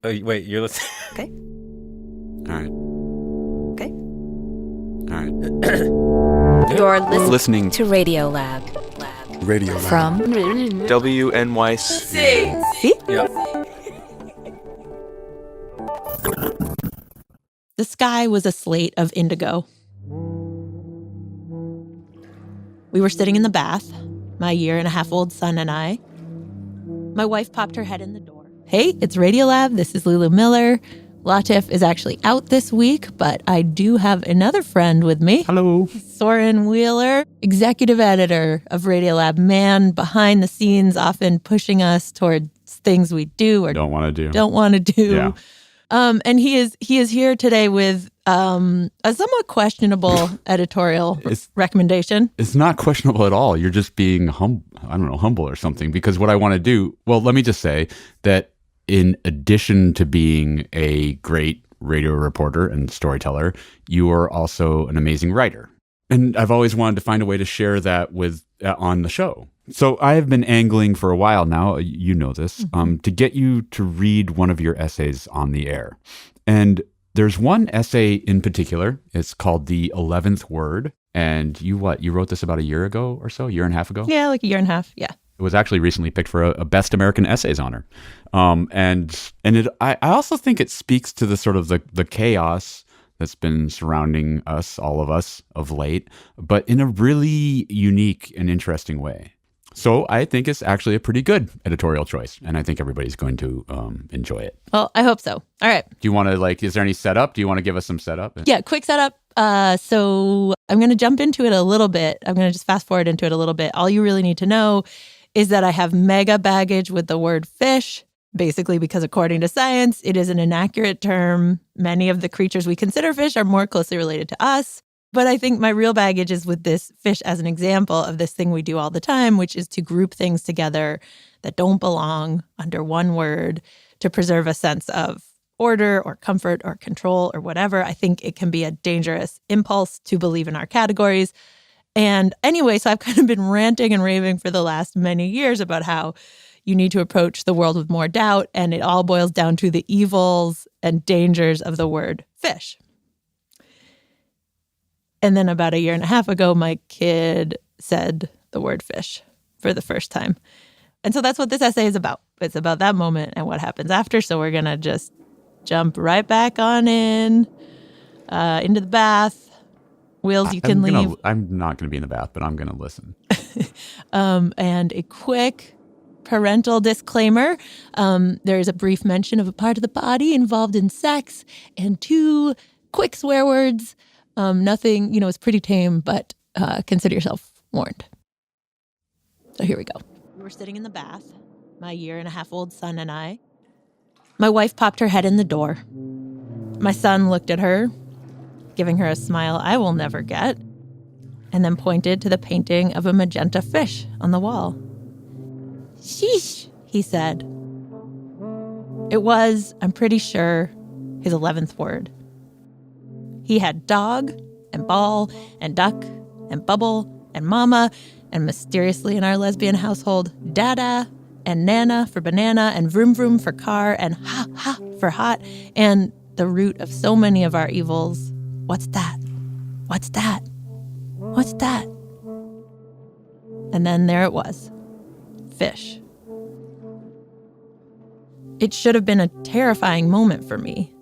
Oh, wait, you're listening? Okay. All right. Okay. All right. You're Listening to Radiolab. Radiolab. From WNYC. See? Yeah. The sky was a slate of indigo. We were sitting in the bath, my 1.5-year-old son and I. My wife popped her head in the door. Hey, it's Radiolab. This is Lulu Miller. Latif is actually out this week, but I do have another friend with me. Hello. Soren Wheeler, executive editor of Radiolab, man behind the scenes, often pushing us towards things we do or Don't want to do. don't want to do. Yeah. And he is here today with a somewhat questionable editorial recommendation. It's not questionable at all. You're just being humble or something. Because what I want to do, well, let me just say that in addition to being a great radio reporter and storyteller, you are also an amazing writer. And I've always wanted to find a way to share that with on the show. So I have been angling for a while now, you know this, to get you to read one of your essays on the air. And there's one essay in particular. It's called The 11th Word. And you wrote this about a year ago or so, 1.5 years ago? Yeah, like 1.5 years. Yeah. It was actually recently picked for a Best American Essays honor. I also think it speaks to the sort of the chaos that's been surrounding us, all of us, of late, but in a really unique and interesting way. So I think it's actually a pretty good editorial choice, and I think everybody's going to enjoy it. Well, I hope so. All right. Do you want to, is there any setup? Do you want to give us some setup? Yeah, quick setup. So I'm going to jump into it a little bit. I'm going to just fast forward into it a little bit. All you really need to know is that I have mega baggage with the word fish, basically because according to science, it is an inaccurate term. Many of the creatures we consider fish are more closely related to us. But I think my real baggage is with this fish as an example of this thing we do all the time, which is to group things together that don't belong under one word to preserve a sense of order or comfort or control or whatever. I think it can be a dangerous impulse to believe in our categories. And anyway, so I've kind of been ranting and raving for the last many years about how you need to approach the world with more doubt. And it all boils down to the evils and dangers of the word fish. And then about 1.5 years ago, my kid said the word fish for the first time. And so that's what this essay is about. It's about that moment and what happens after. So we're going to just jump right back on into the bath. Wheels, you can leave. I'm not going to be in the bath, but I'm going to listen. And a quick parental disclaimer. There is a brief mention of a part of the body involved in sex and 2 quick swear words. Nothing, it's pretty tame, but consider yourself warned. So here we go. We were sitting in the bath, my 1.5-year-old son and I. My wife popped her head in the door. My son looked at her, giving her a smile I will never get, and then pointed to the painting of a magenta fish on the wall. Sheesh, he said. It was, I'm pretty sure, his 11th word. He had dog and ball and duck and bubble and mama and mysteriously in our lesbian household, dada and nana for banana and vroom vroom for car and ha ha for hot and the root of so many of our evils. What's that? What's that? What's that? And then there it was. Fish. It should have been a terrifying moment for me.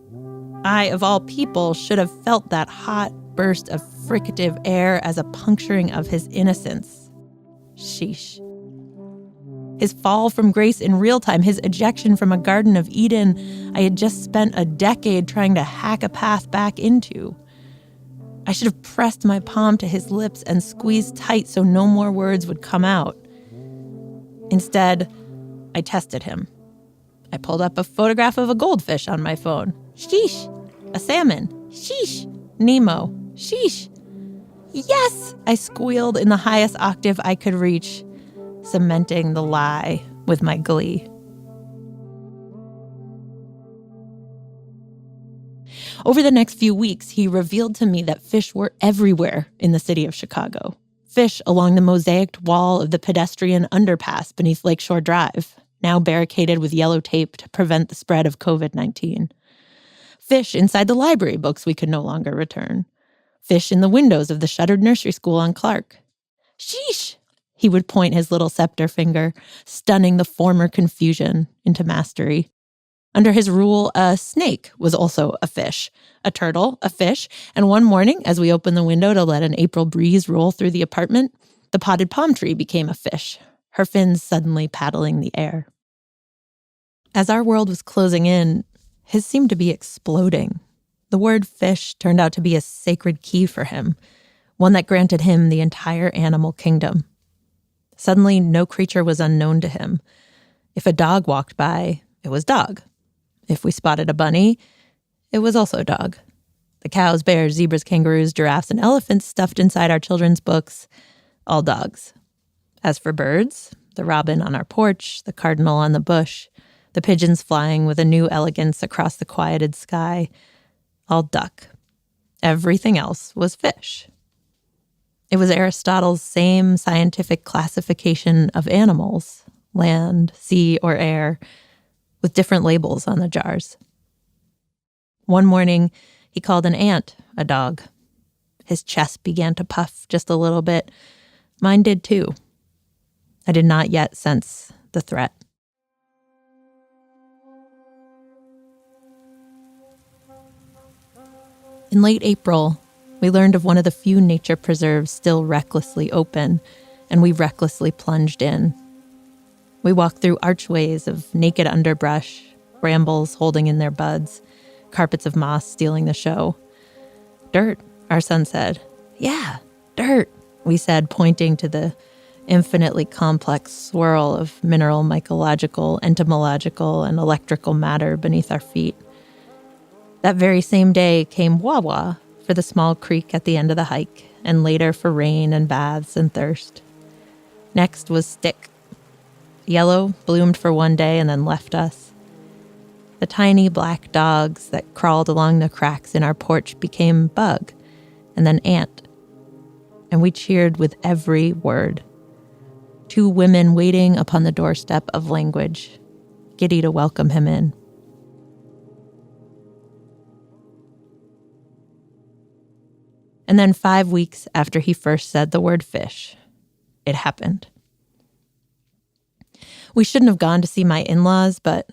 I, of all people, should have felt that hot burst of fricative air as a puncturing of his innocence. Sheesh. His fall from grace in real time, his ejection from a Garden of Eden I had just spent a decade trying to hack a path back into. I should have pressed my palm to his lips and squeezed tight so no more words would come out. Instead, I tested him. I pulled up a photograph of a goldfish on my phone. Sheesh. A salmon. Sheesh. Nemo. Sheesh. Yes, I squealed in the highest octave I could reach, cementing the lie with my glee. Over the next few weeks, he revealed to me that fish were everywhere in the city of Chicago. Fish along the mosaicked wall of the pedestrian underpass beneath Lakeshore Drive, now barricaded with yellow tape to prevent the spread of COVID-19. Fish inside the library books we could no longer return. Fish in the windows of the shuttered nursery school on Clarke. Sheesh! He would point his little scepter finger, stunning the former confusion into mastery. Under his rule, a snake was also a fish, a turtle, a fish, and one morning, as we opened the window to let an April breeze roll through the apartment, the potted palm tree became a fish, her fins suddenly paddling the air. As our world was closing in, his seemed to be exploding. The word fish turned out to be a sacred key for him, one that granted him the entire animal kingdom. Suddenly, no creature was unknown to him. If a dog walked by, it was dog. If we spotted a bunny, it was also dog. The cows, bears, zebras, kangaroos, giraffes, and elephants stuffed inside our children's books, all dogs. As for birds, the robin on our porch, the cardinal on the bush, the pigeons flying with a new elegance across the quieted sky, all duck. Everything else was fish. It was Aristotle's same scientific classification of animals, land, sea, or air, with different labels on the jars. One morning, he called an ant a dog. His chest began to puff just a little bit. Mine did too. I did not yet sense the threat. In late April, we learned of one of the few nature preserves still recklessly open, and we recklessly plunged in. We walked through archways of naked underbrush, brambles holding in their buds, carpets of moss stealing the show. Dirt, our son said. Yeah, dirt, we said, pointing to the infinitely complex swirl of mineral, mycological, entomological, and electrical matter beneath our feet. That very same day came Wawa for the small creek at the end of the hike, and later for rain and baths and thirst. Next was Stick. Yellow bloomed for one day and then left us. The tiny black dogs that crawled along the cracks in our porch became Bug, and then Ant. And we cheered with every word. Two women waiting upon the doorstep of language, giddy to welcome him in. And then 5 weeks after he first said the word fish, it happened. We shouldn't have gone to see my in-laws, but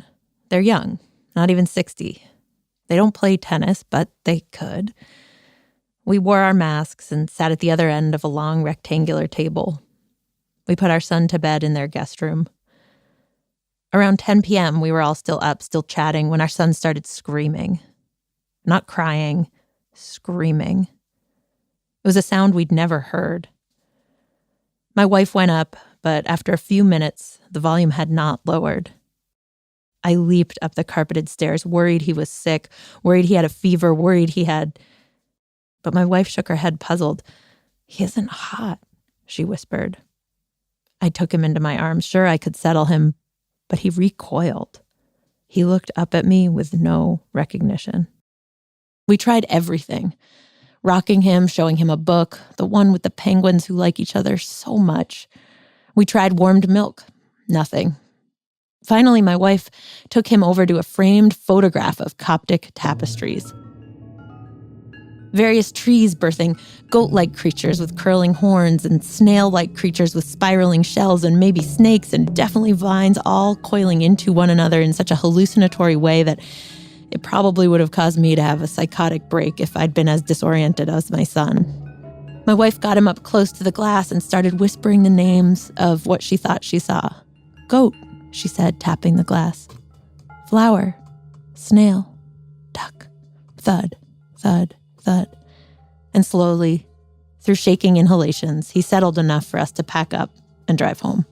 they're young, not even 60. They don't play tennis, but they could. We wore our masks and sat at the other end of a long rectangular table. We put our son to bed in their guest room. Around 10 p.m., we were all still up, still chatting, when our son started screaming. Not crying, screaming. It was a sound we'd never heard. My wife went up, but after a few minutes, the volume had not lowered. I leaped up the carpeted stairs, worried he was sick, worried he had a fever, worried he had... But my wife shook her head, puzzled. He isn't hot, she whispered. I took him into my arms. Sure, I could settle him, but he recoiled. He looked up at me with no recognition. We tried everything. Rocking him, showing him a book, the one with the penguins who like each other so much. We tried warmed milk. Nothing. Finally, my wife took him over to a framed photograph of Coptic tapestries. Various trees birthing goat-like creatures with curling horns and snail-like creatures with spiraling shells and maybe snakes and definitely vines all coiling into one another in such a hallucinatory way that it probably would have caused me to have a psychotic break if I'd been as disoriented as my son. My wife got him up close to the glass and started whispering the names of what she thought she saw. Goat, she said, tapping the glass. Flower, snail, duck, thud, thud, thud. And slowly, through shaking inhalations, he settled enough for us to pack up and drive home.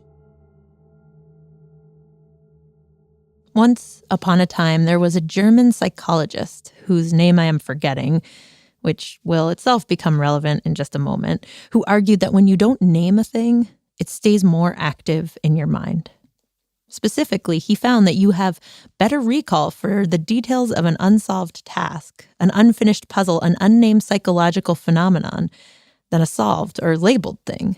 Once upon a time, there was a German psychologist whose name I am forgetting, which will itself become relevant in just a moment, who argued that when you don't name a thing, it stays more active in your mind. Specifically, he found that you have better recall for the details of an unsolved task, an unfinished puzzle, an unnamed psychological phenomenon, than a solved or labeled thing.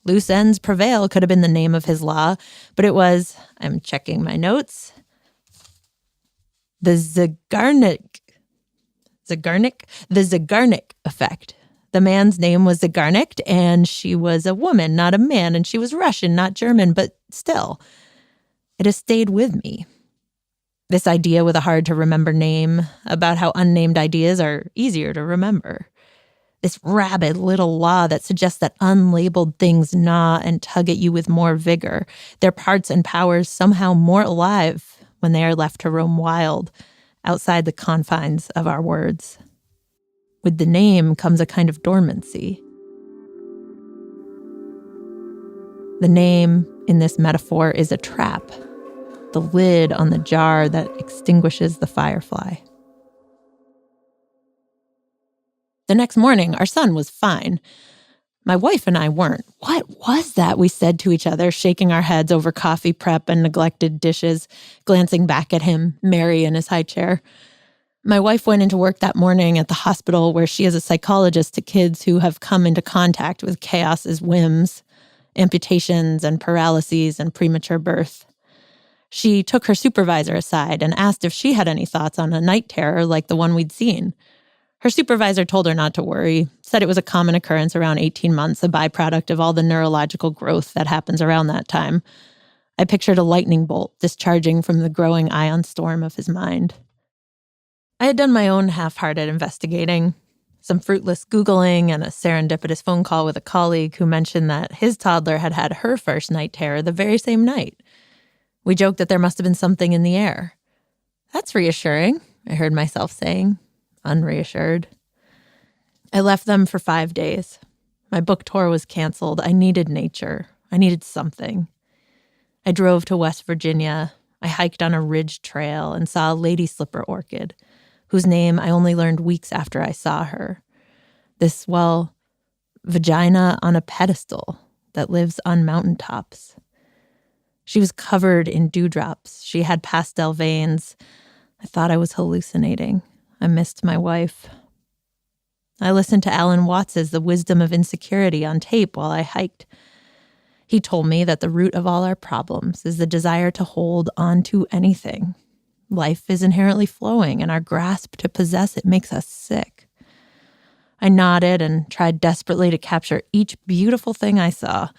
Loose ends prevail could have been the name of his law, but it was, I'm checking my notes, the Zeigarnik effect. The man's name was Zeigarnik, and she was a woman, not a man, and she was Russian, not German, but still, it has stayed with me. This idea with a hard-to-remember name about how unnamed ideas are easier to remember. This rabid little law that suggests that unlabeled things gnaw and tug at you with more vigor, their parts and powers somehow more alive when they are left to roam wild outside the confines of our words. With the name comes a kind of dormancy. The name, in this metaphor, is a trap, the lid on the jar that extinguishes the firefly. The next morning, our son was fine. My wife and I weren't. What was that? We said to each other, shaking our heads over coffee prep and neglected dishes, glancing back at him, merry in his high chair. My wife went into work that morning at the hospital where she is a psychologist to kids who have come into contact with chaos's whims, amputations and paralyses and premature birth. She took her supervisor aside and asked if she had any thoughts on a night terror like the one we'd seen. Her supervisor told her not to worry, said it was a common occurrence around 18 months, a byproduct of all the neurological growth that happens around that time. I pictured a lightning bolt discharging from the growing ion storm of his mind. I had done my own half-hearted investigating, some fruitless Googling and a serendipitous phone call with a colleague who mentioned that his toddler had had her first night terror the very same night. We joked that there must have been something in the air. That's reassuring, I heard myself saying, unreassured. I left them for 5 days. My book tour was canceled. I needed nature. I needed something. I drove to West Virginia. I hiked on a ridge trail and saw a lady slipper orchid, whose name I only learned weeks after I saw her. This, well, vagina on a pedestal that lives on mountaintops. She was covered in dewdrops. She had pastel veins. I thought I was hallucinating. I missed my wife. I listened to Alan Watts's The Wisdom of Insecurity on tape while I hiked. He told me that the root of all our problems is the desire to hold on to anything. Life is inherently flowing, and our grasp to possess it makes us sick. I nodded and tried desperately to capture each beautiful thing I saw.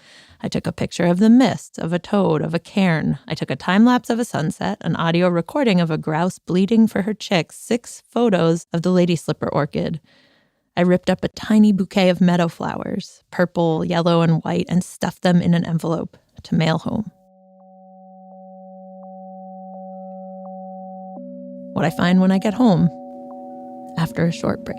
I took a picture of the mist, of a toad, of a cairn. I took a time-lapse of a sunset, an audio recording of a grouse bleating for her chicks, 6 photos of the lady slipper orchid. I ripped up a tiny bouquet of meadow flowers, purple, yellow, and white, and stuffed them in an envelope to mail home. What I find when I get home, after a short break.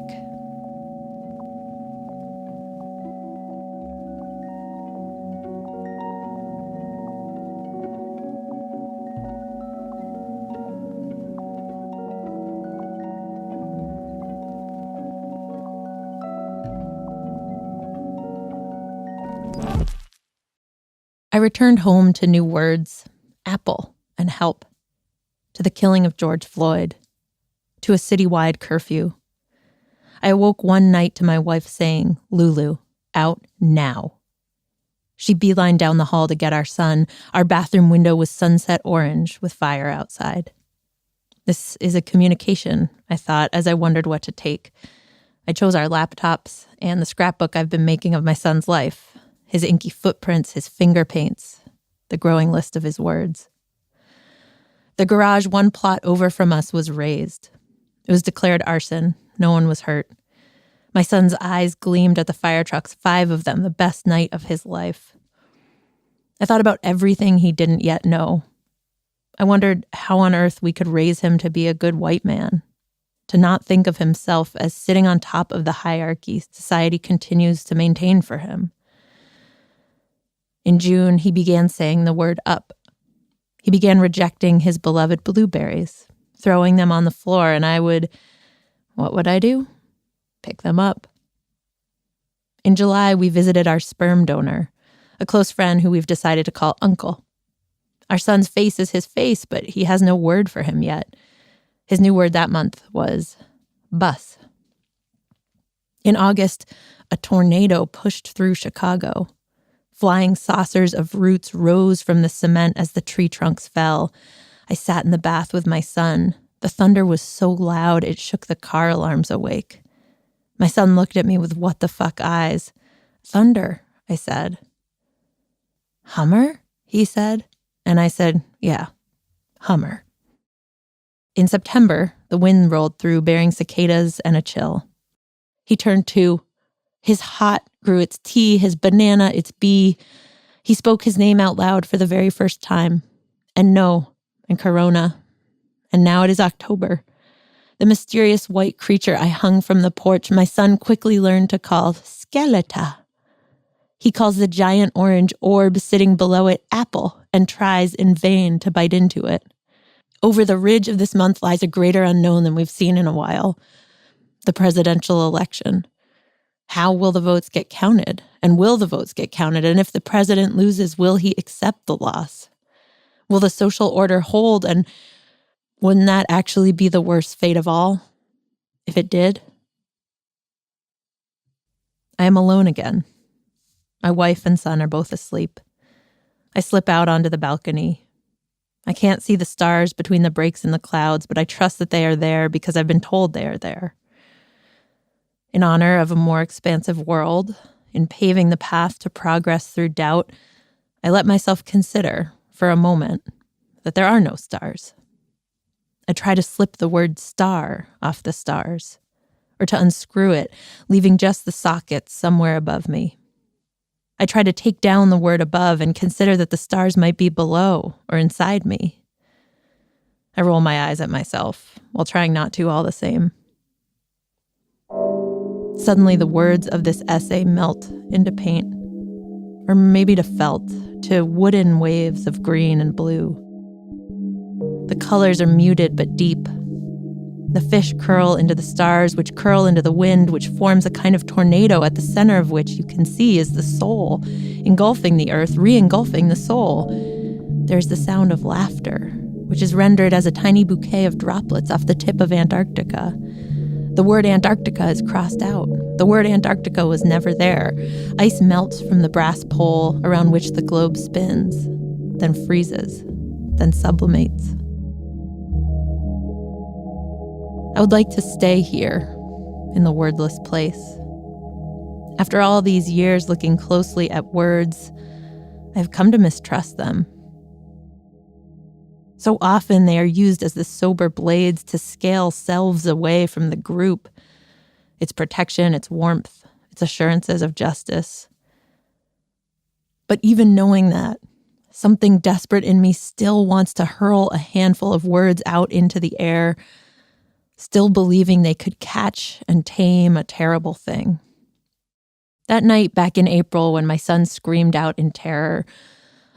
I returned home to new words, apple and help, to the killing of George Floyd, to a citywide curfew. I awoke one night to my wife saying, "Lulu, out now." She beelined down the hall to get our son. Our bathroom window was sunset orange with fire outside. This is a communication, I thought, as I wondered what to take. I chose our laptops and the scrapbook I've been making of my son's life. His inky footprints, his finger paints, the growing list of his words. The garage one plot over from us was razed. It was declared arson. No one was hurt. My son's eyes gleamed at the fire trucks, 5 of them, the best night of his life. I thought about everything he didn't yet know. I wondered how on earth we could raise him to be a good white man, to not think of himself as sitting on top of the hierarchy society continues to maintain for him. In June, he began saying the word up. He began rejecting his beloved blueberries, throwing them on the floor, and what would I do? Pick them up. In July, we visited our sperm donor, a close friend who we've decided to call Uncle. Our son's face is his face, but he has no word for him yet. His new word that month was bus. In August, a tornado pushed through Chicago. Flying saucers of roots rose from the cement as the tree trunks fell. I sat in the bath with my son. The thunder was so loud it shook the car alarms awake. My son looked at me with what the fuck eyes. Thunder, I said. Hummer? He said. And I said, yeah, Hummer. In September, the wind rolled through bearing cicadas and a chill. He turned 2. His hot grew its T, his banana its B. He spoke his name out loud for the very first time. And no, and Corona. And now it is October. The mysterious white creature I hung from the porch, my son quickly learned to call Skeleta. He calls the giant orange orb sitting below it apple and tries in vain to bite into it. Over the ridge of this month lies a greater unknown than we've seen in a while. The presidential election. How will the votes get counted? And will the votes get counted? And if the president loses, will he accept the loss? Will the social order hold? And wouldn't that actually be the worst fate of all? If it did? I am alone again. My wife and son are both asleep. I slip out onto the balcony. I can't see the stars between the breaks in the clouds, but I trust that they are there because I've been told they are there. In honor of a more expansive world, in paving the path to progress through doubt, I let myself consider, for a moment, that there are no stars. I try to slip the word star off the stars, or to unscrew it, leaving just the sockets somewhere above me. I try to take down the word above and consider that the stars might be below or inside me. I roll my eyes at myself, while trying not to all the same. Suddenly, the words of this essay melt into paint, or maybe to felt, to wooden waves of green and blue. The colors are muted but deep. The fish curl into the stars, which curl into the wind, which forms a kind of tornado at the center of which you can see is the soul, engulfing the earth, re-engulfing the soul. There's the sound of laughter, which is rendered as a tiny bouquet of droplets off the tip of Antarctica. The word Antarctica is crossed out. The word Antarctica was never there. Ice melts from the brass pole around which the globe spins, then freezes, then sublimates. I would like to stay here, in the wordless place. After all these years looking closely at words, I've come to mistrust them. So often they are used as the sober blades to scale selves away from the group, its protection, its warmth, its assurances of justice. But even knowing that, something desperate in me still wants to hurl a handful of words out into the air, still believing they could catch and tame a terrible thing. That night back in April when my son screamed out in terror,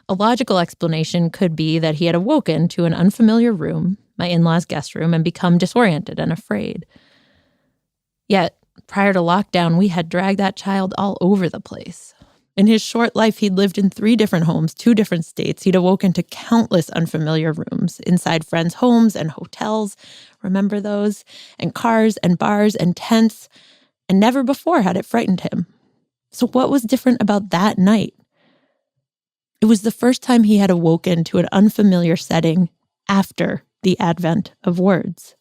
a logical explanation could be that he had awoken to an unfamiliar room, my in-laws' guest room, and become disoriented and afraid. Yet, prior to lockdown, we had dragged that child all over the place. In his short life, he'd lived in 3 different homes, 2 different states. He'd awoken to countless unfamiliar rooms, inside friends' homes and hotels, remember those? And cars and bars and tents, and never before had it frightened him. So what was different about that night? It was the first time he had awoken to an unfamiliar setting after the advent of words.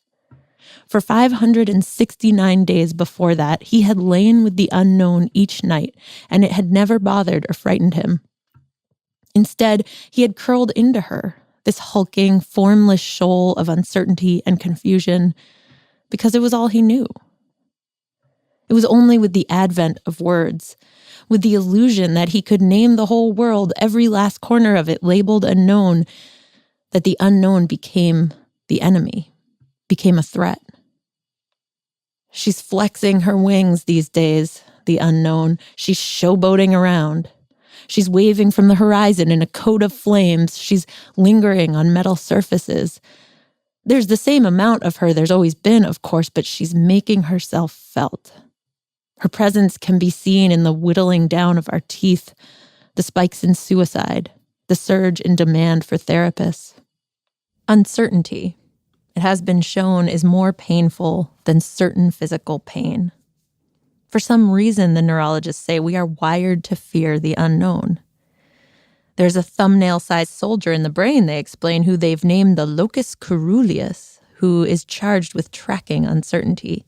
For 569 days before that, he had lain with the unknown each night, and it had never bothered or frightened him. Instead, he had curled into her, this hulking, formless shoal of uncertainty and confusion, because it was all he knew. It was only with the advent of words, with the illusion that he could name the whole world, every last corner of it labeled unknown, that the unknown became the enemy, became a threat. She's flexing her wings these days, the unknown. She's showboating around. She's waving from the horizon in a coat of flames. She's lingering on metal surfaces. There's the same amount of her there's always been, of course, but she's making herself felt. Her presence can be seen in the whittling down of our teeth, the spikes in suicide, the surge in demand for therapists. Uncertainty, it has been shown, is more painful than certain physical pain. For some reason, the neurologists say we are wired to fear the unknown. There's a thumbnail-sized soldier in the brain, they explain, who they've named the locus coeruleus, who is charged with tracking uncertainty.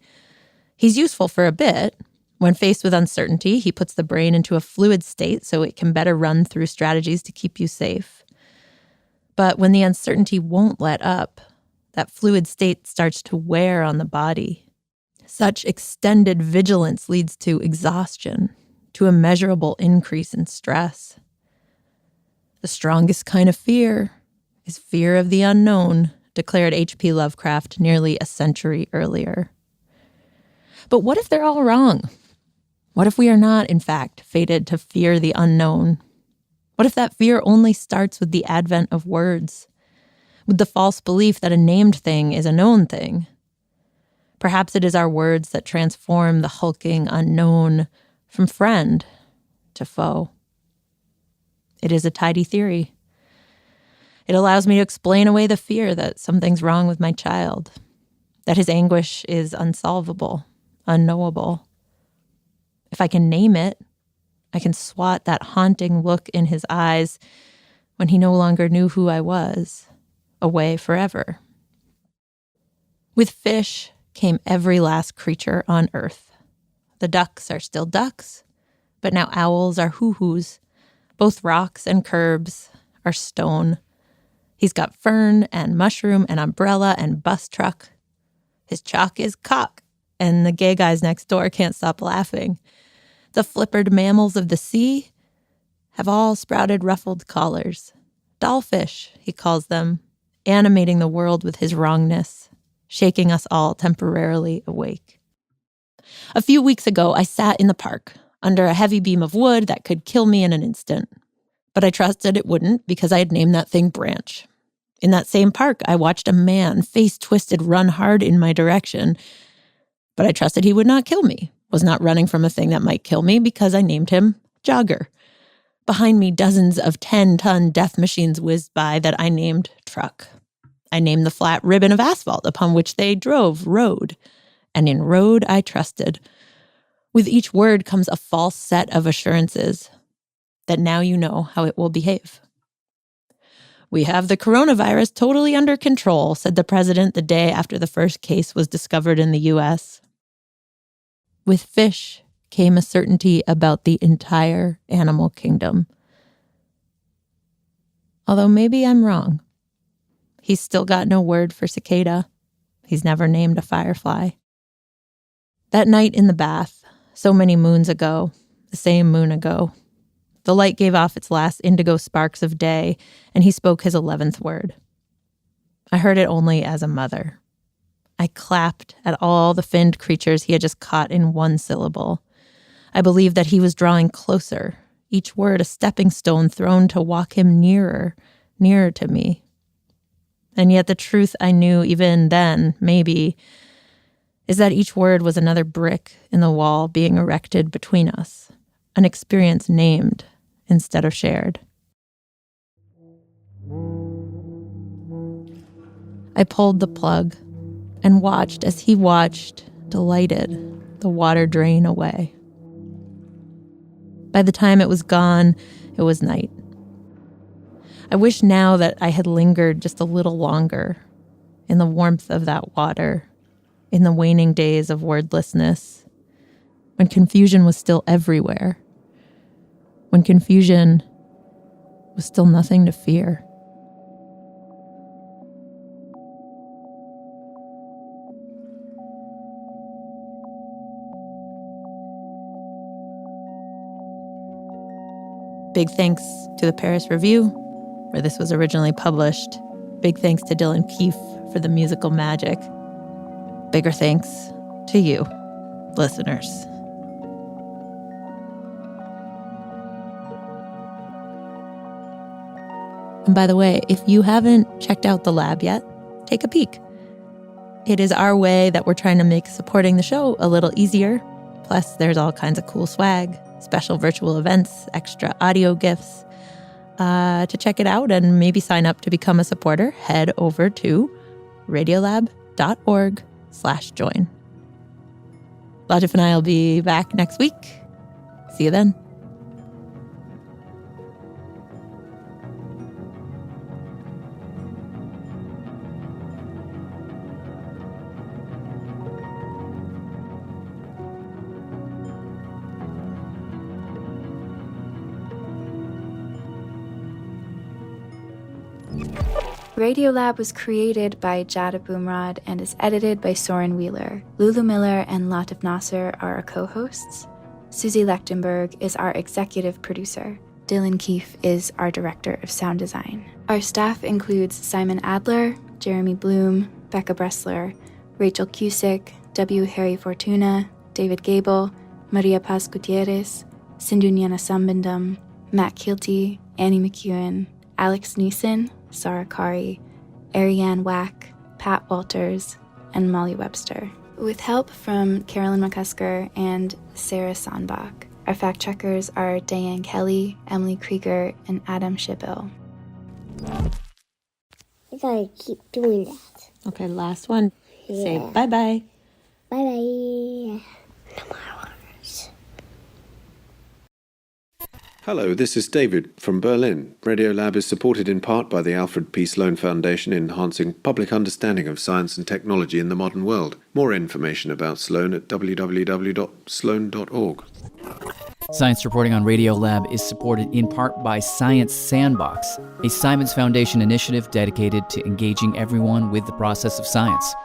He's useful for a bit. When faced with uncertainty, he puts the brain into a fluid state so it can better run through strategies to keep you safe. But when the uncertainty won't let up, that fluid state starts to wear on the body. Such extended vigilance leads to exhaustion, to a measurable increase in stress. The strongest kind of fear is fear of the unknown, declared H.P. Lovecraft nearly a century earlier. But what if they're all wrong? What if we are not, in fact, fated to fear the unknown? What if that fear only starts with the advent of words, with the false belief that a named thing is a known thing? Perhaps it is our words that transform the hulking unknown from friend to foe. It is a tidy theory. It allows me to explain away the fear that something's wrong with my child, that his anguish is unsolvable, unknowable. If I can name it, I can swat that haunting look in his eyes when he no longer knew who I was, away forever. With fish came every last creature on earth. The ducks are still ducks, but now owls are hoo-hoos. Both rocks and curbs are stone. He's got fern and mushroom and umbrella and bus truck. His chalk is cock, and the gay guys next door can't stop laughing. The flippered mammals of the sea have all sprouted ruffled collars. Dollfish, he calls them, animating the world with his wrongness, shaking us all temporarily awake. A few weeks ago, I sat in the park under a heavy beam of wood that could kill me in an instant. But I trusted it wouldn't because I had named that thing Branch. In that same park, I watched a man, face twisted, run hard in my direction. But I trusted he would not kill me, was not running from a thing that might kill me because I named him Jogger. Behind me, dozens of 10-ton death machines whizzed by that I named Truck. I named the flat ribbon of asphalt upon which they drove Road. And in Road, I trusted. With each word comes a false set of assurances that now you know how it will behave. We have the coronavirus totally under control, said the president the day after the first case was discovered in the U.S. With fish came a certainty about the entire animal kingdom. Although maybe I'm wrong. He's still got no word for cicada. He's never named a firefly. That night in the bath, so many moons ago, the same moon ago, the light gave off its last indigo sparks of day, and he spoke his 11th word. I heard it only as a mother. I clapped at all the finned creatures he had just caught in one syllable. I believed that he was drawing closer, each word a stepping stone thrown to walk him nearer, nearer to me. And yet the truth I knew even then, maybe, is that each word was another brick in the wall being erected between us, an experience named instead of shared. I pulled the plug and watched as he watched, delighted, the water drain away. By the time it was gone, it was night. I wish now that I had lingered just a little longer in the warmth of that water, in the waning days of wordlessness, when confusion was still everywhere, when confusion was still nothing to fear. Big thanks to the Paris Review, where this was originally published. Big thanks to Dylan Keefe for the musical magic. Bigger thanks to you, listeners. And by the way, if you haven't checked out the lab yet, take a peek. It is our way that we're trying to make supporting the show a little easier. Plus, there's all kinds of cool swag, special virtual events, extra audio gifts. To check it out and maybe sign up to become a supporter, head over to radiolab.org/join. Latif and I will be back next week. See you then. Radiolab was created by Jada Boomrod and is edited by Soren Wheeler. Lulu Miller and Latif Nasser are our co-hosts. Susie Lechtenberg is our executive producer. Dylan Keefe is our director of sound design. Our staff includes Simon Adler, Jeremy Bloom, Becca Bressler, Rachel Cusick, W. Harry Fortuna, David Gable, Maria Paz Gutierrez, Sindhu Sambandam, Matt Kilty, Annie McEwen, Alex Neeson, Sarah Kari, Ariane Wack, Pat Walters, and Molly Webster, with help from Carolyn McCusker and Sarah Sonbach. Our fact checkers are Diane Kelly, Emily Krieger, and Adam Shibill. You gotta keep doing that. Okay, last one. Yeah. Say bye-bye. Bye-bye. No more words. Hello, this is David from Berlin. Radiolab is supported in part by the Alfred P. Sloan Foundation, enhancing public understanding of science and technology in the modern world. More information about Sloan at www.sloan.org. Science reporting on Radiolab is supported in part by Science Sandbox, a Simons Foundation initiative dedicated to engaging everyone with the process of science.